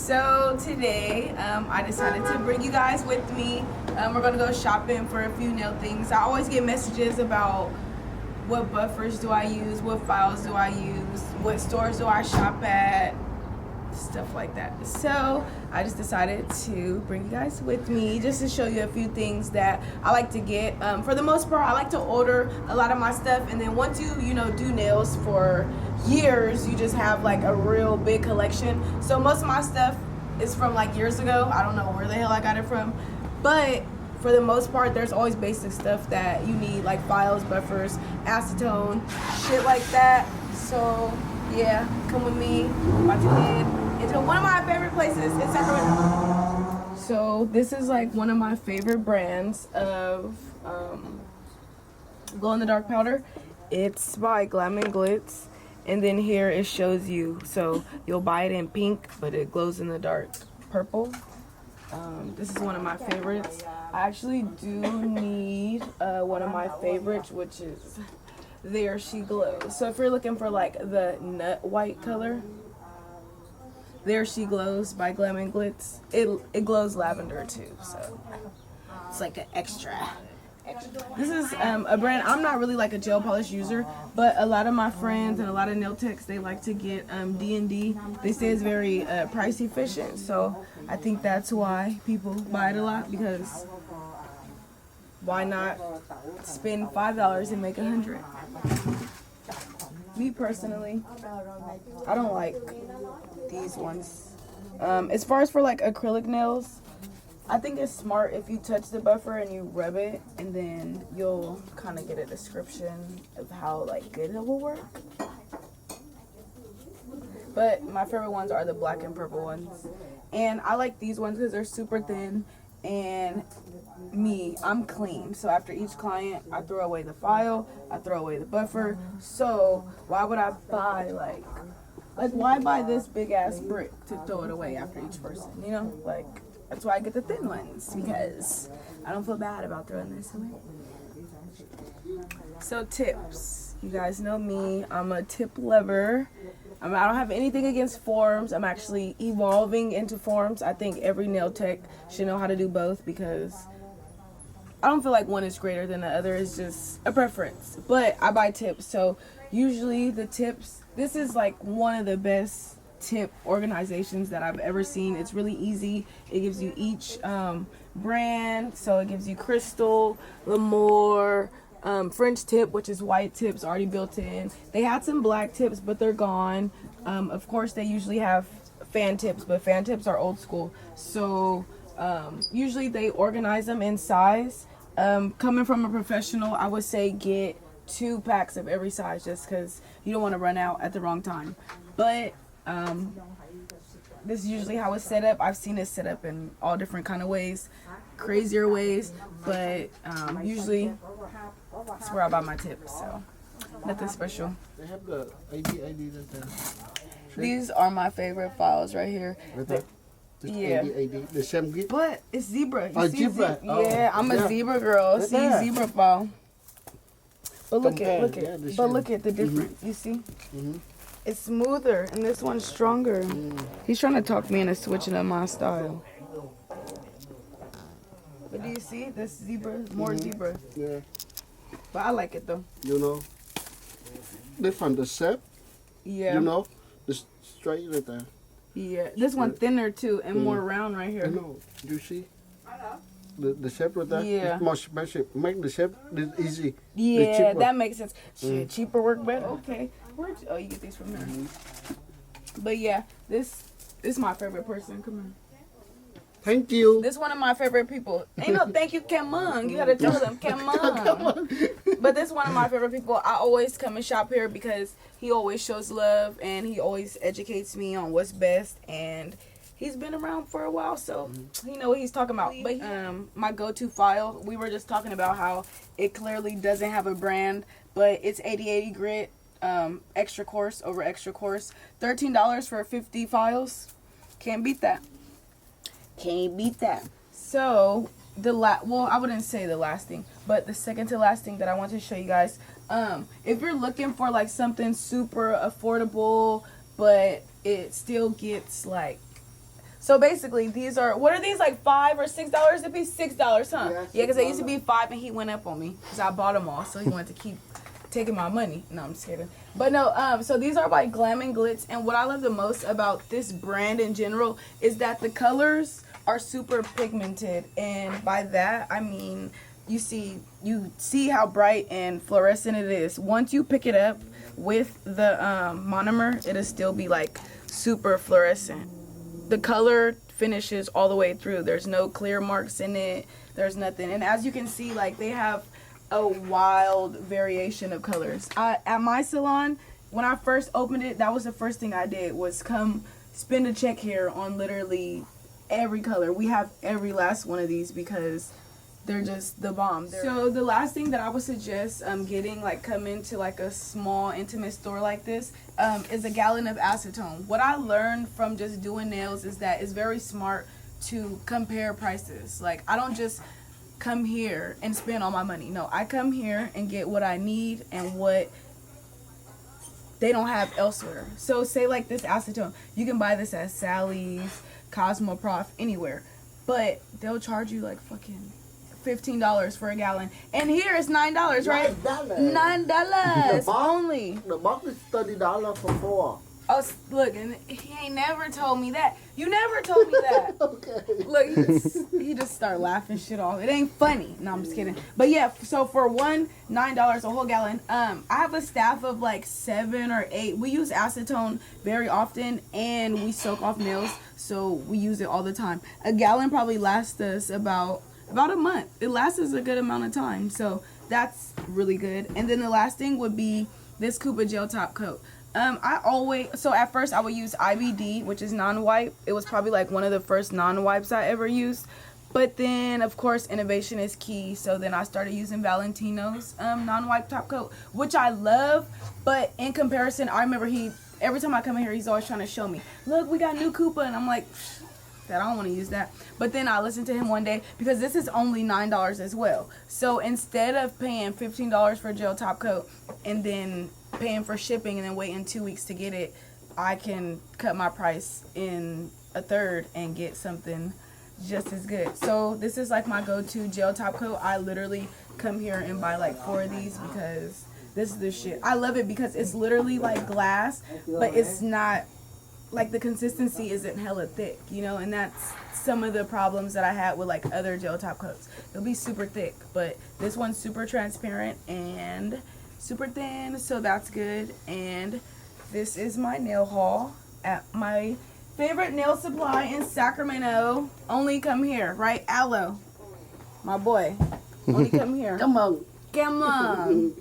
So today, I decided to bring you guys with me. We're gonna go shopping for a few nail things. I always get messages about what buffers do I use, what files do I use, what stores do I shop at, stuff like that. So I just decided to bring you guys with me just to show you a few things that I like to get. For the most part, I like to order a lot of my stuff, and then once you do nails for years, you just have like a real big collection. So most of my stuff is from like years ago. I don't know where the hell I got it from, but for the most part, there's always basic stuff that you need, like files, buffers, acetone, shit like that. So yeah, come with me. I'm about to head into one of my favorite places in Sacramento. So this is like one of my favorite brands of glow-in-the-dark powder. It's by Glam and Glitz. And then here it shows you, so you'll buy it in pink, but it glows in the dark purple. This is one of my favorites. I actually do need one of my favorites, which is There She Glows. So if you're looking for like the nut white color, There She Glows by Glam and Glitz. It glows lavender too, so it's like an extra. This is a brand. I'm not really like a gel polish user, but a lot of my friends and a lot of nail techs, they like to get D&D. They say it's very price efficient, so I think that's why people buy it a lot, because why not spend $5 and make 100? Me personally, I don't like these ones. As far as for like acrylic nails, I think it's smart if you touch the buffer and you rub it, and then you'll kind of get a description of how like good it will work. But my favorite ones are the black and purple ones, and I like these ones because they're super thin. And I'm clean, so after each client I throw away the file, I throw away the buffer. So why would I buy like why buy this big ass brick to throw it away after each person, you know? Like, that's why I get the thin ones, because I don't feel bad about throwing this away. So tips. You guys know me. I'm a tip lover. I don't have anything against forms. I'm actually evolving into forms. I think every nail tech should know how to do both, because I don't feel like one is greater than the other. It's just a preference. But I buy tips. So usually the tips, this is like one of the best tip organizations that I've ever seen. It's really easy. It gives you each brand. So it gives you Crystal, L'Amour, French tip, which is white tips already built in. They had some black tips, but they're gone. Of course, they usually have fan tips, but fan tips are old school. So usually they organize them in size. Coming from a professional, I would say get 2 packs of every size, just because you don't want to run out at the wrong time. But this is usually how it's set up. I've seen it set up in all different kind of ways, crazier ways, but usually that's where I buy my tips, so nothing special. They have the ID. These are my favorite files right here. Yeah. The same gift. But it's zebra. Oh, zebra. Yeah, I'm a zebra girl. See, zebra file. But look at the difference. You see? It's smoother, and this one's stronger. He's trying to talk me into switching up my style. But do you see this zebra? More zebra. Yeah. But I like it though. You know, they found the shape. Yeah. You know, the straight right there. Yeah. This one thinner too, and more round right here. I know. Do you see? The shape right there? Yeah. It's more expensive. Make the shape easy. Yeah, that makes sense. Shit, cheaper work better. Okay. Oh, you get these from there. But yeah, this is my favorite person. Come on. Thank you. This one of my favorite people. Ain't no thank you, come on. You gotta tell them, come on. But this one of my favorite people. I always come and shop here because he always shows love and he always educates me on what's best. And he's been around for a while, so he know what he's talking about. But my go-to file, we were just talking about how it clearly doesn't have a brand, but it's 80/80 grit. Extra coarse over extra coarse. $13 for 50 files. Can't beat that. Can't beat that. So well, I wouldn't say the last thing, but the second to last thing that I want to show you guys, if you're looking for like something super affordable, but it still gets like So basically, these are, what are these, like $5 or $6 a piece? $6, huh? Yeah, Yeah, because they used to $6. be $5 and he went up on me because I bought them all. So he wanted to keep taking my money. No, I'm just kidding. But no, so these are by Glam and Glitz. And what I love the most about this brand in general is that the colors are super pigmented. And by that, I mean, you see how bright and fluorescent it is. Once you pick it up with the monomer, it'll still be like super fluorescent. The color finishes all the way through. There's no clear marks in it. There's nothing. And as you can see, like, they have a wild variation of colors. At my salon, when I first opened it, that was the first thing I did, was come spend a check here on literally every color. We have every last one of these because they're just the bomb. So the last thing that I would suggest getting, like, come into like a small intimate store like this, is a gallon of acetone. What I learned from just doing nails is that it's very smart to compare prices. Like, I don't just come here and spend all my money. No, I come here and get what I need and what they don't have elsewhere. So say like this acetone, you can buy this at Sally's, Cosmoprof, anywhere, but they'll charge you like fucking $15 for a gallon, and here it's $9, right? $9 only. The box is $30 for 4. Oh, look, and he ain't never told me that. You never told me that. Okay. Look, he just start laughing shit off. It ain't funny. No, I'm just kidding. But yeah, so for $9, a whole gallon. I have a staff of like 7 or 8. We use acetone very often, and we soak off nails, so we use it all the time. A gallon probably lasts us about a month. It lasts us a good amount of time, so that's really good. And then the last thing would be this Koopa gel top coat. So at first I would use IBD, which is non-wipe. It was probably like one of the first non-wipes I ever used. But then, of course, innovation is key. So then I started using Valentino's non-wipe top coat, which I love. But in comparison, I remember every time I come in here, he's always trying to show me, look, we got new Koopa. And I'm like, that I don't want to use that. But then I listened to him one day, because this is only $9 as well. So instead of paying $15 for a gel top coat and then paying for shipping and then waiting 2 weeks to get it, I can cut my price in a third and get something just as good. So this is like my go-to gel top coat. I literally come here and buy like 4 of these because this is the shit. I love it because it's literally like glass, but it's not like, the consistency isn't hella thick, you know, and that's some of the problems that I had with like other gel top coats. It'll be super thick, but this one's super transparent and super thin, so that's good. And this is my nail haul at my favorite nail supply in Sacramento. Only come here, right? Aloe, my boy. Only come here. Come on. Come on.